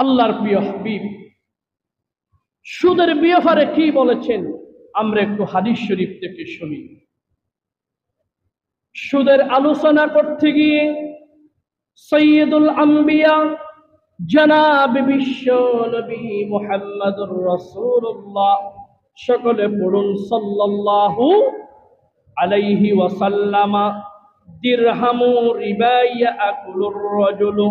আল্লাহর প্রিয় হাবিব সুদের ব্যাপারে কি বলেছেন আমরা একটু হাদিস শরীফ থেকে শুনি। সুদের আলোচনা করতে গিয়ে সৈয়দুল আম্বিয়া জনাব বিশ্ব নবী মুহাম্মদুর রাসূলুল্লাহ, সকলে পড়ুন সাল্লাল্লাহু আলাইহি ওয়াসাল্লাম। দিরহামু রিবা ইয়াকুলুর রাজুলু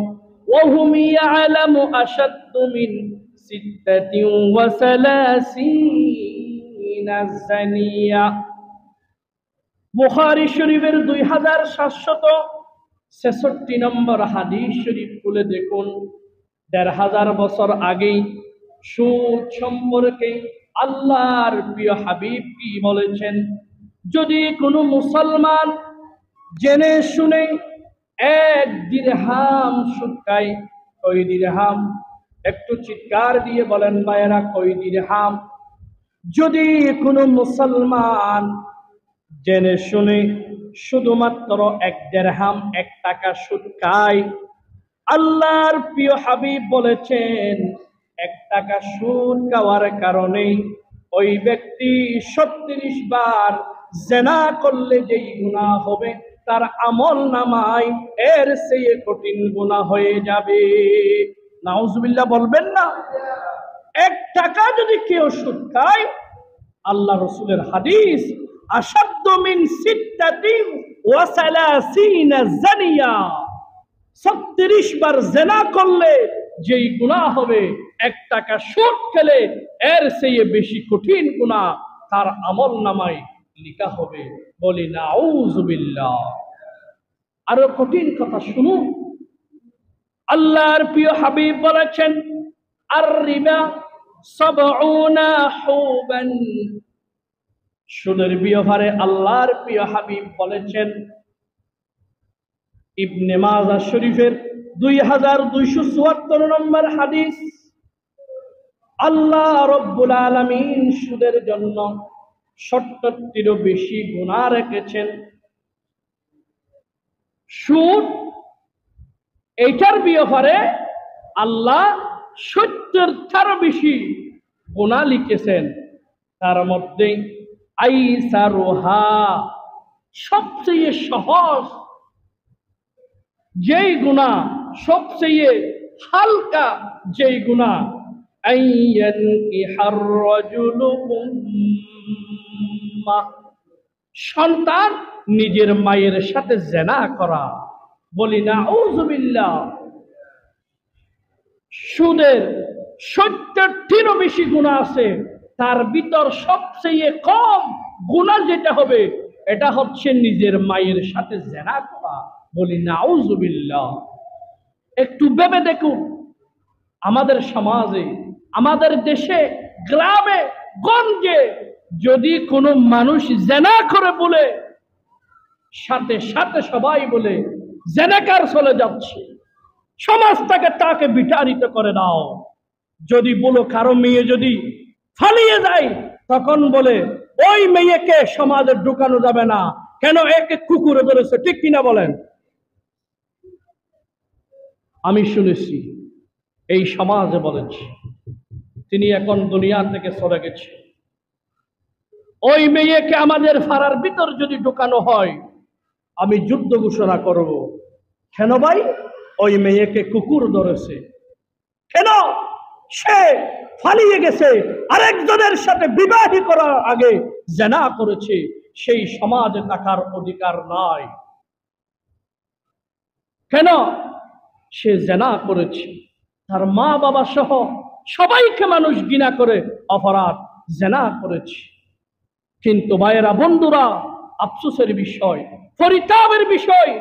ওয়া হুম ইয়ালামু আশাদ্দু মিন সিত্তাতিন ওয়া সালাসিনা জানিয়া। বুখারী শরীফের 2766 নম্বর হাদিস শরীফ খুলে দেখুন। ১৫০০ বছর আগেই সুদ সম্পর্কে আল্লাহর প্রিয় হাবিব কি বলেছেন? যদি কোনো মুসলমান জেনে শুনে 1 দিরহাম সুদ খায়, কয় দিরহাম? একটু চিৎকার দিয়ে বলেন ভাইয়েরা, কয় দিরহাম? যদি কোনো মুসলমান জেনে শুনে শুধুমাত্র 1 দিরহাম 1 টাকা সুদ খায়, আল্লাহর প্রিয় হাবিব বলেছেন 1 টাকা সুদ খাওয়ার কারণে ওই ব্যক্তি 36 বার জিনা করলে যেই গুনাহ হবে তার আমল নামায় এর চেয়ে কঠিন গুনাহ হয়ে যাবে। নাউজুবিল্লাহ বলবেন না? 1 টাকা যদি কেউ সুদ খায়, আল্লাহ রাসূলের হাদিস, আশাদ্দু মিন সিত্তাতিন ওয়া সালাসিনা জানিয়া, 36 বার জিনা করলে যেই গুনাহ হবে 1 টাকা সুদ খেলে এর চেয়ে বেশি কঠিন গুনাহ তার আমল নামায় লেখা হবে। বলি নাউজুবিল্লাহ। আরো কঠিন কথা শুনুন। আল্লাহর প্রিয় হাবিব বলেছেন, আর রিবা ৭০ হুবান। সুদের ব্যাপারে আল্লাহর প্রিয় হাবিব বলেছেন, ইবনে মাজাহ শরীফের 2274 নম্বর হাদিস, আল্লাহ রব্বুল আলামিন সুদের জন্য ৭০টিরও বেশি গুনাহ রেখেছেন। সুদ এইটার ব্যাপারে আল্লাহ ৭০টারও বেশি গুনাহ লিখেছেন। তার মধ্যে আইসারুহা, সবচেয়ে সহজ যেই গুনাহ, সবচেয়ে হালকা যেই গুনাহ, আইয়ানকিহার রাজুলু উম্মাহ, সন্তান নিজের মায়ের সাথে জিনা করা। বলি নাউজুবিল্লাহ। সুদের ৭০টিরও বেশি গুনাহ আছে, তার ভিতর সবচেয়ে কম গুনাহ যেটা হবে এটা হচ্ছে নিজের মায়ের সাথে জিনা করা। বলি নাউজুবিল্লাহ। একটু ভেবে দেখুন, আমাদের সমাজে, আমাদের দেশে, গ্রামে গঞ্জে যদি কোনো মানুষ জিনা করে বলে, সাথে সাথে সবাই বলে জিনাকার চলে যাচ্ছে, সমাজ তাকে বিতাড়িত করে দাও। যদি বলো কারো মেয়ে যদি পালিয়ে যায়, তখন বলে ওই মেয়েকে সমাজে ঢুকানো যাবে না, কেন একে কুকুরে ধরেছে। ঠিক কিনা বলেন? আমি শুনেছি, এই সমাজে বলেছি, তিনি এখন দুনিয়া থেকে চলে গেছে। ওই মেয়েকে আমাদের ফাড়ার ভিতর যদি ঢুকানো হয়, আমি যুদ্ধ ঘোষণা করব। কেন ভাই? ওই মেয়েকে কুকুর ধরেছে। কেন? সে পালিয়ে গেছে, আরেকজনের সাথে বিবাহ করার আগে জিনা করেছে। সেই সমাজে থাকার অধিকার নাই। কেন? সে জিনা করেছে, তার মা বাবা সহ সবাইকে মানুষ ঘৃণা করে অপরাধ, জিনা করেছে। কিন্তু ভাইয়েরা, বন্ধুরা, আফসোসের বিষয়, পরিতাপের বিষয়,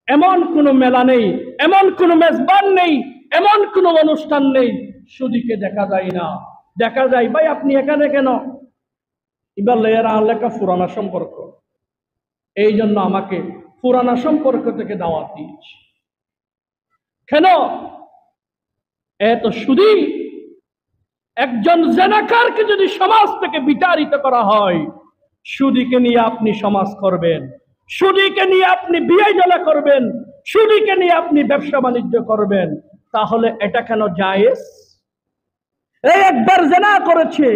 এমন কোনো মেলা নেই, এমন কোনো মেজবান নেই, এমন কোনো অনুষ্ঠান নেই সুদীকে দেখা যায় না। দেখা যায়, ভাই আপনি এখানে কেন? এবার লেয়ারা লেখা পুরানা সম্পর্ক, এই জন্য আমাকে পুরানা সম্পর্ক থেকে দাওয়াত দিয়েছে। কেন? এত সুদী একজন জিনাকারকে যদি সমাজ থেকে বিতাড়িত করা হয়, সুদীকে নিয়ে আপনি সমাজ করবেন, সুদীকে নিয়ে আপনি বিয়ে জ্বালা করবেন, সুদীকে নিয়ে আপনি ব্যবসা বাণিজ্য করবেন, তাহলে এটা কেন জায়েজ? এই একবার জিনা করেছে,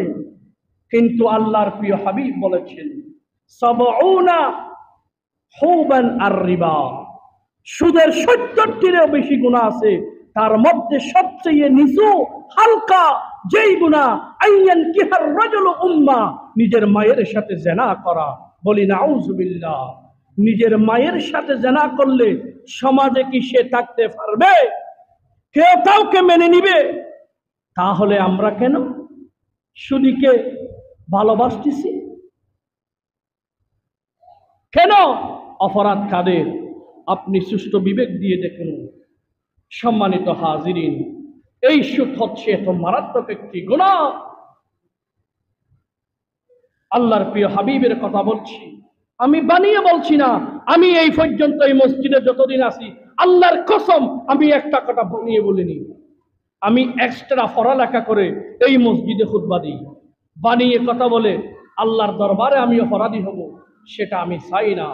কিন্তু আল্লাহর প্রিয় হাবিব বলেছেন সাবউনা হুবান আর রিবা, সুদের ৭০টিরও বেশি গুনাহ আছে, তার মধ্যে সবচেয়ে নিচু হালকা যেই গুনাহ আইয়ান কিহার রাজুল উম্মা, নিজের মায়ের সাথে জিনা করা। বলি নাউযুবিল্লাহ। নিজের মায়ের সাথে জিনা করলে সমাজে কি সে থাকতে পারবে? কেউ কাউকে মেনে নিবে? তাহলে আমরা কেন সুদীকে ভালোবাসতেছি? কেন? অপরাধ কাদের? আপনি সুষ্ঠু বিবেক দিয়ে দেখুন। সম্মানিত হাজিরিন, এই সুদ হচ্ছে এত মারাত্মক একটি গুনাহ। আল্লাহর প্রিয় হাবিবের কথা বলছি, আমি বানিয়ে বলছি না। আমি এই পর্যন্ত এই মসজিদে যতদিন আছি, আল্লাহর কসম আমি একটা কথা বানিয়ে বলিনি। আমি এক্সট্রা পড়ালেখা করে এই মসজিদে খুতবা দিই। বানিয়ে কথা বলে আল্লাহর দরবারে আমি অপরাধী হব, সেটা আমি চাই না।